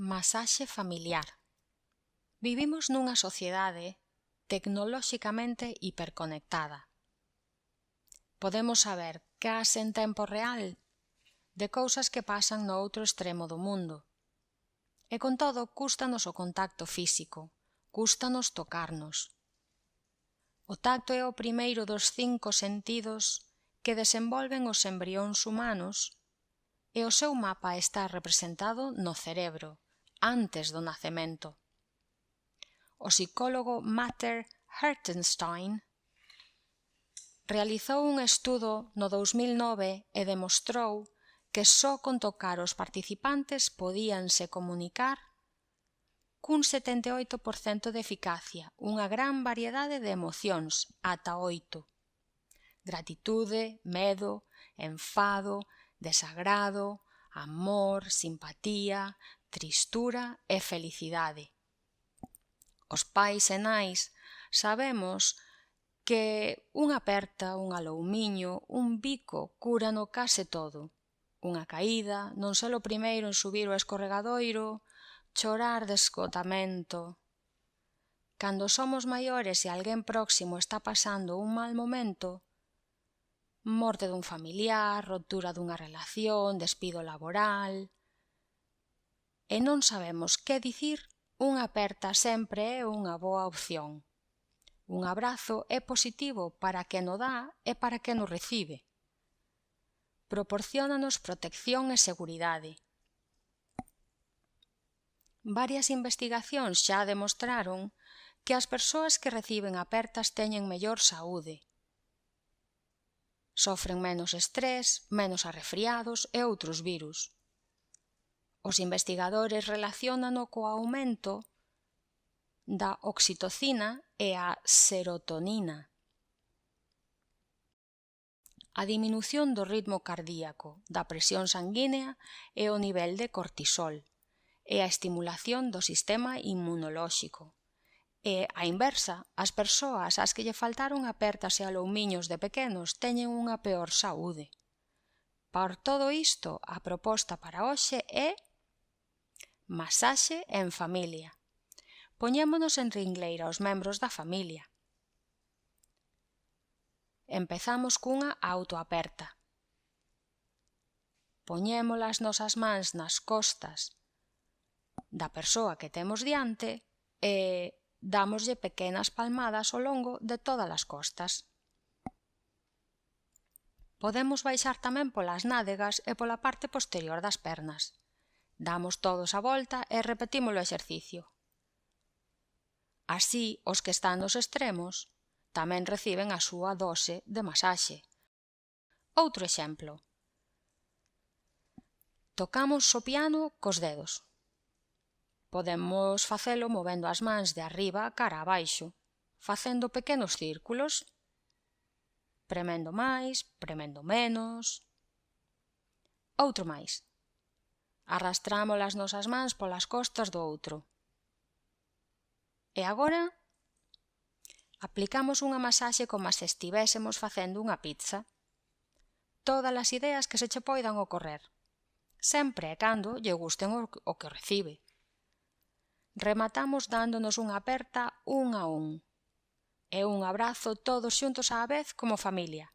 Masaxe familiar. Vivimos nunha sociedade tecnolóxicamente hiperconectada. Podemos saber case en tempo real de cousas que pasan no outro extremo do mundo. E con todo, cústanos o contacto físico, cústanos tocarnos. O tacto é o primeiro dos 5 sentidos que desenvolven os embrións humanos e o seu mapa está representado no cerebro, antes do nacemento. O psicólogo Matter Hartenstein realizou un estudo no 2009 e demostrou que só con tocar os participantes podíanse comunicar cun 78% de eficacia, unha gran variedade de emocións, ata 8. Gratitude, medo, enfado, desagrado, amor, simpatía, tristura e felicidade. Os pais e nais sabemos que unha aperta, un aloumiño, un bico cúrano case todo. Unha caída, non ser o primeiro en subir o escorregadoiro, chorar de esgotamento. Cando somos maiores e alguén próximo está pasando un mal momento, morte dun familiar, rotura dunha relación, despido laboral, e non sabemos que dicir, unha aperta sempre é unha boa opción. Un abrazo é positivo para quen o dá e para quen o recibe. Proporciónanos protección e seguridade. Varias investigacións xa demostraron que as persoas que reciben apertas teñen mellor saúde. Sofren menos estrés, menos arrefriados e outros virus. Os investigadores relaciónano co aumento da oxitocina e a serotonina. A diminución do ritmo cardíaco, da presión sanguínea e o nivel de cortisol, e a estimulación do sistema inmunolóxico. E, á inversa, as persoas ás que lle faltaron apertas e aloumiños de pequenos teñen unha peor saúde. Por todo isto, a proposta para hoxe é masaxe en familia. Poñémonos en ringleira os membros da familia. Empezamos cunha autoaperta. Poñémolo as nosas mans nas costas da persoa que temos diante e dámoslle pequenas palmadas ao longo de todas as costas. Podemos baixar tamén polas nádegas e pola parte posterior das pernas. Damos todos a volta e repetimos o exercicio. Así, os que están nos extremos tamén reciben a súa dose de masaxe. Outro exemplo. Tocamos o piano cos dedos. Podemos facelo movendo as mans de arriba cara a baixo, facendo pequenos círculos, premendo máis, premendo menos. Outro máis. Arrastramos as nosas mans polas costas do outro. E agora aplicamos unha masaxe como se estivésemos facendo unha pizza. Todas as ideas que se che poidan ocorrer, sempre e cando lle gusten o que recibe. Rematamos dándonos unha aperta un a un e un abrazo todos xuntos á vez como familia.